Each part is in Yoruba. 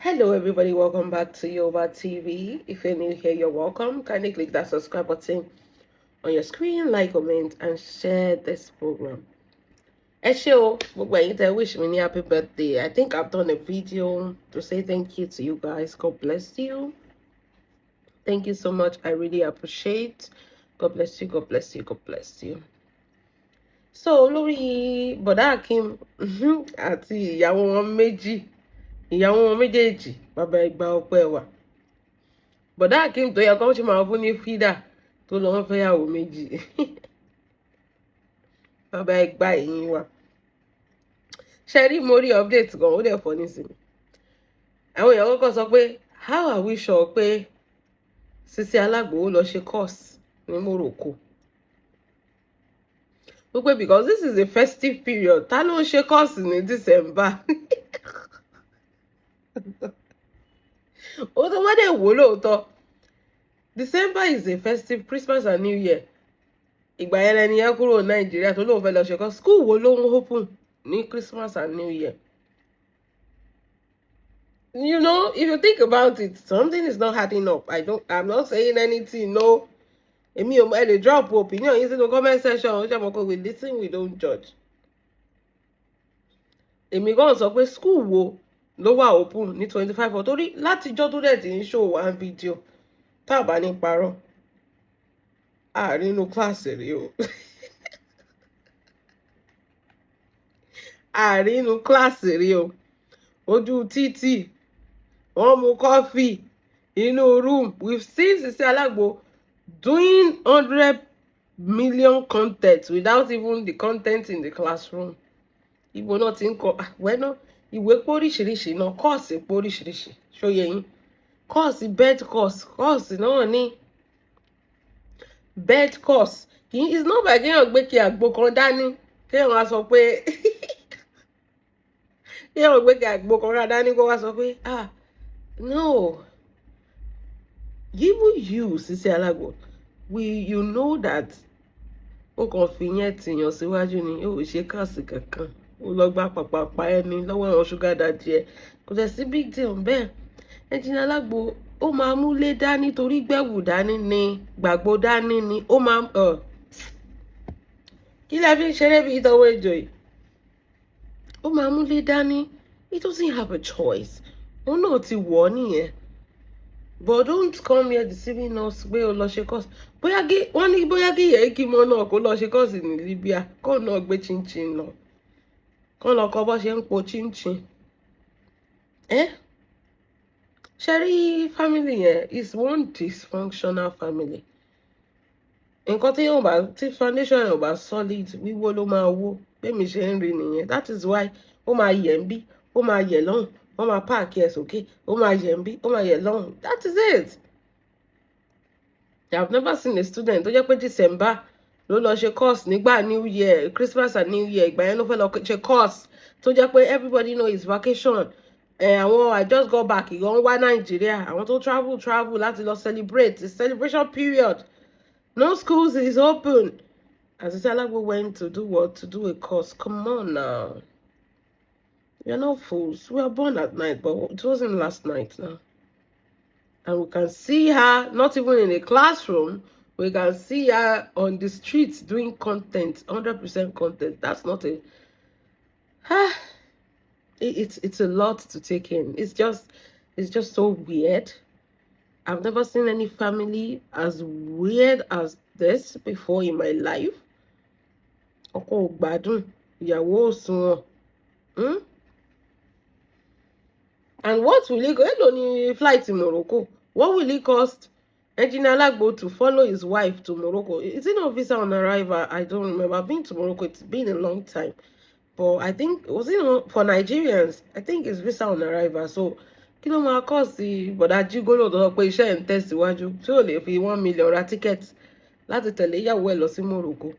Hello everybody, welcome back to Yoba TV. If you're new here, you're welcome. Kindly click that subscribe button on your screen, like, comment, and share this program. Wish me happy birthday. I think I've done a video to say thank you to you guys. God bless you. Thank you so much. I really appreciate. God bless you, God bless you, God bless you. So, lórí Bọ̀dá Akim àti ìyàwó wọn méjèèjì, bàbá ẹgbà ọpẹ́ wà. Bọ̀dá Akim tó yẹ kó ṣe máa fún ní fídà tó lọ wọ́n fẹ́yàwó méjì. Bàbá ẹgbà ẹ̀yìn wa. Ṣé rí mo rí update gan, ó dẹ̀ fọ́ nísìnyí. Àwọn èèyàn kọ́kọ́ sọ pé how are we sure pé Sisi Alagbo lọ ṣe course ní Morocco? Wípé because this is a festive period, ta ló ń ṣe course ní December? Ó tó wá dẹ̀ wò lóòótọ́. December is a festive, Christmas and New Year. Ìgbà yẹn lẹni yẹn kúrò Nàìjíríà tó lóun fẹ́ lọ ṣe course. School wo ló ń open ní Christmas and New Year? You know, if you think about it, something is not adding up. I'm not saying anything, no. Èmi ò mọ̀, ẹ lè drop opinion yín sínú comment section. Ó ṣe mọ̀ pé we listen, we don't judge. Èmi gan sọ pé school wo ló wà open ní 25 torí látijọ́ tó dẹ̀ ti ń show one video tá a bá ní parọ́. Àárín inú kíláàsì rí o. Àárín inú kíláàsì rí o. Ojú títì. Wọ́n mu coffee inú room. We've seen Sisi Alagbo doing 100 million content without even the content in the classroom. Ibo náà ti ń kọ wẹ́nà ìwé póríṣiríṣi náà, kọ́ọ̀sì póríṣiríṣi. Ṣóyẹ yín. Kọ́ọ̀sì bed course, kọ́ọ̀sì náà ní bed course. It's not by kéèyàn gbé kí àgbo kan dání. Kéèyàn wá sọ pé kéèyàn gbé kí àgbo kan dání kó wá sọ pé no. Even you, Sisi Alagbo, you know that ó kàn fi yẹn tìyàn síwájú ni, ó ṣe káàsì kankan. Ó lọ gbá pàpàpà ẹni lọ́wọ́ àwọn sugar daddy ẹ̀. Kò dẹ̀ sí big deal bẹ́ẹ̀. Ẹnjìnì Alagbo ó máa múlé dání torí gbẹ̀wù dání ni, gbàgbó dání ni, ó máa kí lẹ fi ń ṣeré bí ìtọ́wọ́ ìjọ yìí? Ó máa múlé dání. He doesn't have a choice. Òun náà ti wọ̀ ọ́ nìyẹn. But don't come here deceiving us pé o lọ ṣe course. Wọ́n ní bóyá kí ìyẹn kí mọ́ náà kó lọ ṣe course ní Libya. Kó náà gbé chinchin lọ. Kó lọ kọ́ bó ṣe ń po chinchin. Ṣé rí family yẹn is one dysfunctional family. Nǹkan tí foundation yẹn ò bá solid, wíwó ló máa wó. Bẹ́ẹ̀ mi ṣe ń rí nìyẹn. That is why ó máa yẹ̀ ń bí, ó máa yẹ̀ lọ́hùn. Wọ́n máa páàkì ẹ̀ sókè, ó máa yẹ̀ ń bí, ó máa yẹ̀ lọ́hùn. That is it. I've never seen a student tó jẹ́ pé December ló lọ ṣe course nígbà New Year, Christmas and New Year. Ìgbà yẹn ló fẹ́ lọ ṣe course tó jẹ́ pé everybody know it's vacation. Àwọn I just got back, ìgbọ́n wá Nàìjíríà. Àwọn tó travel láti lọ celebrate. It's celebration period. No schools is open. As Sisi Alagbo went to do what? To do a course. Come on now. You're not fools. We were born at night, but it wasn't last night now. And we can see her, not even in a classroom, we can see her on the streets doing content, 100% content. That's not a... It's a lot to take in. It's just so weird. I've never seen any family as weird as this before in my life. Ọkọ ò gbádùn, ìyàwó ò sunwọ̀n. And what will it go? Hello, ni flight to Morocco. What will it cost Engineer Alagbo to follow his wife to Morocco? Is it not visa on arrival? I don't remember. I've been to Morocco. It's been a long time. But I think, was it for Nigerians? I think it's visa on arrival. So, kí ló máa cost bọ̀dá jígólò tó sọ pé iṣẹ́ ń tẹ̀síwájú tí ò lè fi 1 million ra ticket láti tẹ̀lé ìyàwó ẹ̀ lọ sí Morocco.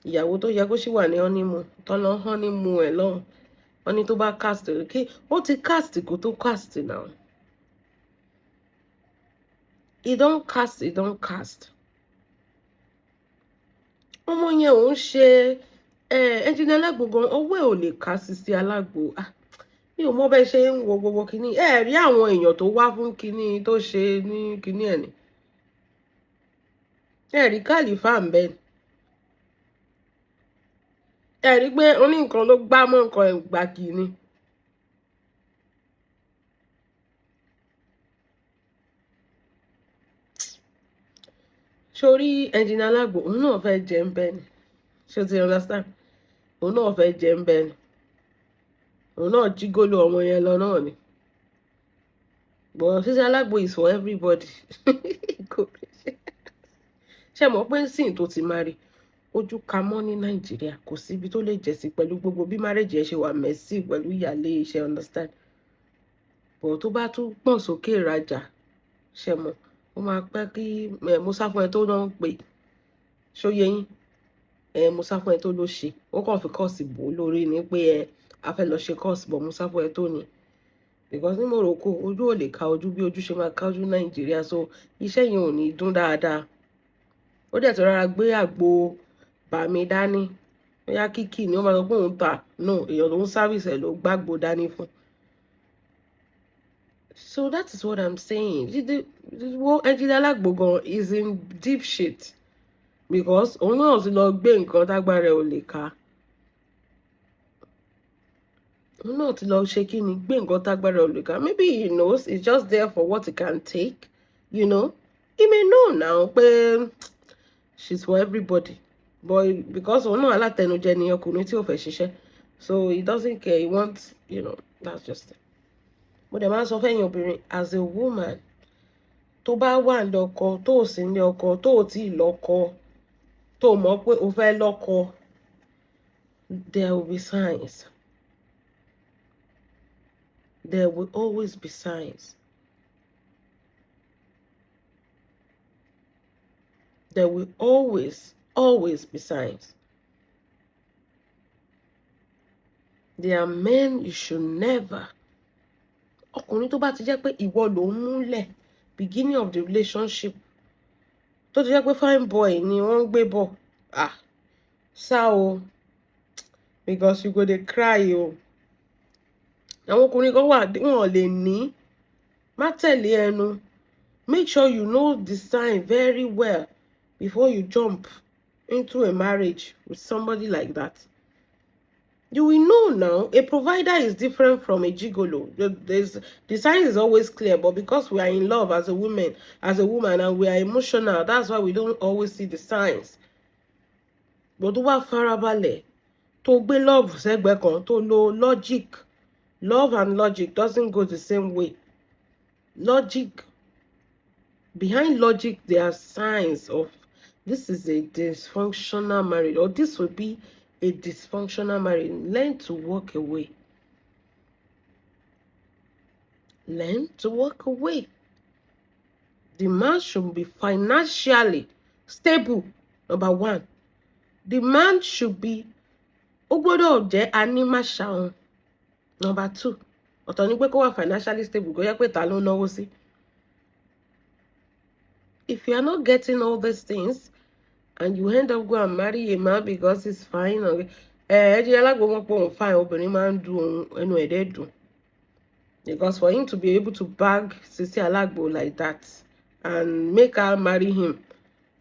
Ìyàwó tó yẹ kó ṣì wà ní honeymoon, tọ́lọ́ honeymoon ẹ̀ lọ́hùn. Wọ́n ní tó bá cast kí ó ti cast kó tó cast now. He don't cast. Ọmọ yẹn ò ń ṣe Engineer Alagbo gan, owó ẹ̀ ò lè ká Sisi Alagbo. mi ò mọ bẹ́ẹ̀ ṣe ń wo gbogbo kinní ẹ rí àwọn èèyàn tó wá fún kinní tó ṣe ní kinní ẹ̀ ni ẹ rí Khalifa ń bẹ ni ẹ rí pé oní nǹkan ló gbá mọ́ nǹkan ẹ̀gbà kìíní. Sórí ẹnjìnà Alagbo òun náà fẹ́ jẹ ń bẹ ni ṣé o ti understand òun náà fẹ́ jẹ ń bẹ ni òun náà jí gólò ọmọ yẹn lọ náà ni but Sisi Alagbo is for everybody ṣe mọ̀ pé sìn tó ti máa rí ojú ka mọ́ ní Nàìjíríà kò síbi tó lè jẹ́ sí pẹ̀lú gbogbo bí marriage ẹ̀ ṣe wà messy pẹ̀lú ìyáálé iṣẹ́ understand but tó bá tún pọ̀n sókè ìrajà ṣe mọ̀ ó máa pẹ́ kí mo sá fún ẹ tó náà ń pè ṣóyẹ yín mo sá fún ẹ tó ló ṣe ó kàn fi kọ́ọ̀sì bò ó lórí ni pé a fẹ́ lọ ṣe kọ́ọ̀sì bọ̀ mo sá fún ẹ tó ni because ní Morocco ojú ò lè ka ojú bí ojú ṣe máa ká ojú Nàìjíríà so iṣẹ́ yẹn ò ní dún dáadáa ó dẹ̀ tó rárá gbé àgbo bàmí dání bóyá kíkì ni ó máa sọ pé òun ta no èèyàn tó ń sáfìsì ẹ̀ ló gbàgbó dání fún. So that is what I'm saying. Ẹnjìnà Alagbo gan is in deep shit because òun náà ti lọ gbé nǹkan tágbára ẹ̀ ò lè ká. Òun náà ti lọ ṣe kí ni gbé nǹkan tágbára ẹ̀ ò lè ká. Maybe he knows it's just there for what he can take, you know. He may know now pé she's for everybody. But because òun náà alátẹnujẹ ni ọkùnrin tí ò fẹ́ ṣiṣẹ́. So he doesn't care. He wants, you know, that's just it. Mo dẹ̀ máa ń sọ fẹ́yìn obìnrin as a woman tó bá wà ní ọkọ tó ò sí ní ọkọ tó ò tí ì lọ́kọ tó mọ̀ pé o fẹ́ lọ́kọ there will be signs. There will always be signs. There will always be signs. There are men you should never. Ọkùnrin tó bá ti jẹ́ pé ìwọ ló ń múlẹ̀ beginning of the relationship tó ti jẹ́ pé fine boy ni wọ́n ń gbé bọ̀ ṣá o because you go dey cry o. Àwọn ọkùnrin kan wà wọ́n lè ní má tẹ̀lé ẹnu make sure you know the sign very well before you jump into a marriage with somebody like that. You will know now a provider is different from a gigolo. The sign is always clear, but because we are in love as a woman, and we are emotional, that's why we don't always see the signs. But tó bá farabalẹ̀, tó gbé love sẹ́gbẹ̀ẹ́ kan, tó lo logic. Love and logic doesn't go the same way. Behind logic, there are signs of this is a dysfunctional marriage, or this will be a dysfunctional marriage. Learn to walk away. Learn to walk away. The man should be financially stable, number one. The man should be ó gbọ́dọ̀ jẹ́ animation, number two. Ọ̀tọ̀ ni pé kó wà financially stable kó yẹ pé ta ló náwó sí. If you are not getting all these things and you end up go and marry a man because he's fine, ẹjẹ Alagbo mọ̀ pé òun fine obìnrin máa ń dùn ẹnu ẹ̀dẹ̀ dùn. Because for him to be able to bag Sisi Alagbo like that and make her marry him,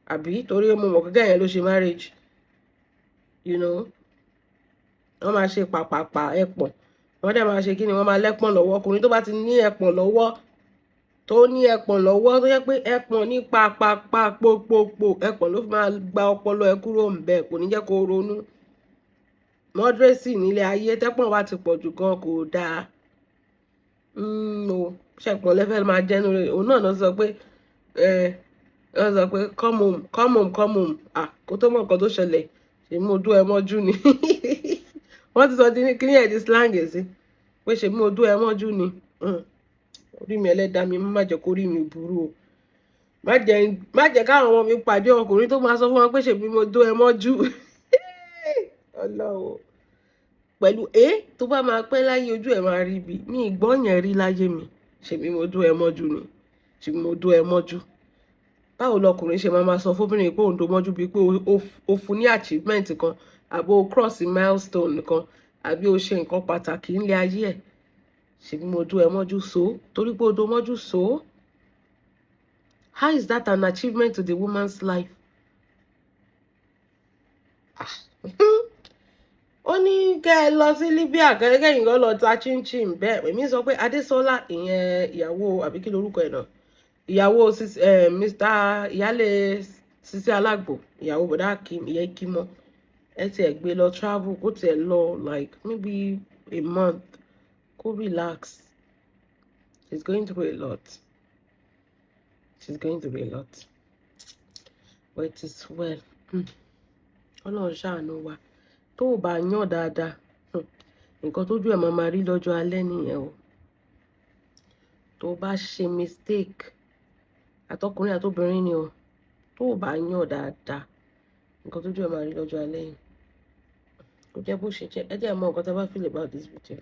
àbí torí mo mọ̀ pé yẹn ló ṣe marriage, you know, wọ́n máa ṣe pàpàpà ẹ̀pọ̀n wọ́n dẹ̀ máa ṣe kí ni wọ́n máa lẹ́pọ̀n lọ́wọ́. Ọkùnrin tó bá ti ní ẹ̀pọ̀n lọ́wọ́ tó yẹ pé ẹ̀pọ̀n ní pàpàpà pòpòpò ẹ̀pọ̀n ló fi máa gba ọpọlọ ẹ kúrò ńbẹ̀ kò ní jẹ́ kó ronú. Moderacy nílé ayé tẹ́pọ̀n bá ti pọ̀ jù gan kò dáa. Ṣẹ̀pọ̀n lẹ́fẹ̀ẹ́ máa jẹ́ nínú rẹ̀ òun náà sọ pé come home kó tó mọ̀ nǹkan tó ṣẹlẹ̀ ṣe mú ojú ẹ mọ́jú ni. Wọ́n ti sọ kí ní ẹ̀dí slang sí pé ṣe mú ojú ẹ mọ́jú ni. Orí mi ẹlẹ́dàá mi má jẹ́ kó rí mi burú o. Má jẹ́ káwọn ọmọ mi pàdé ọkùnrin tó máa sọ fún wọn pé ṣe bí mo ojú ẹ mọ́jú. Ọlọ́run pẹ̀lú tó bá máa pẹ́ láyé ojú ẹ̀ máa rí bí mi ìgbọ́n yẹn rí láyé mi ṣe bí mo ojú ẹ mọ́jú ni ṣe bí mo ojú ẹ mọ́jú. Báwo lọkùnrin ṣe máa sọ fóbìnrin pé òun tó mọ́jú bíi pé o fún ní achievement kan àbí o cross milestone kan àbí o ṣe nǹkan pàtàkì nílé ayé ẹ̀. ṣebí mo do ẹ mọ́jú so torí pé o do mọ́jú so. How is that an achievement to the woman's life? Ó ní kẹ́ ẹ lọ sí Libya kẹ́yìn kan lọ ta chinchin bẹ́ẹ̀ èmi sọ pé Adésọ́lá ìyẹn ìyàwó àbí kí lorúkọ ẹ̀ náà ìyàwó Mr. Iyale Sisi Alagbo ìyàwó bọ̀dá Akim ìyẹn Ikimọ ẹ tiẹ̀ gbé lọ travel kó tiẹ̀ lọ like maybe a month kó relax. She's going through a lot. She's going through a lot. But it is well. Ọlọ́run ṣàánú wa. Tó o bá yàn dáadáa, nǹkan tójú ẹ̀ máa rí lọ́jọ́ alẹ́ nìyẹn o. Tó o bá ṣe mistake, àtọkùnrin àtobìnrin ni o. Tó o bá yàn dáadáa, nǹkan tójú ẹ̀ máa rí lọ́jọ́ alẹ́ yìí. Ó jẹ́ bó ṣe jẹ́. Ẹ jẹ́ mọ nǹkan tí a bá feel about this video.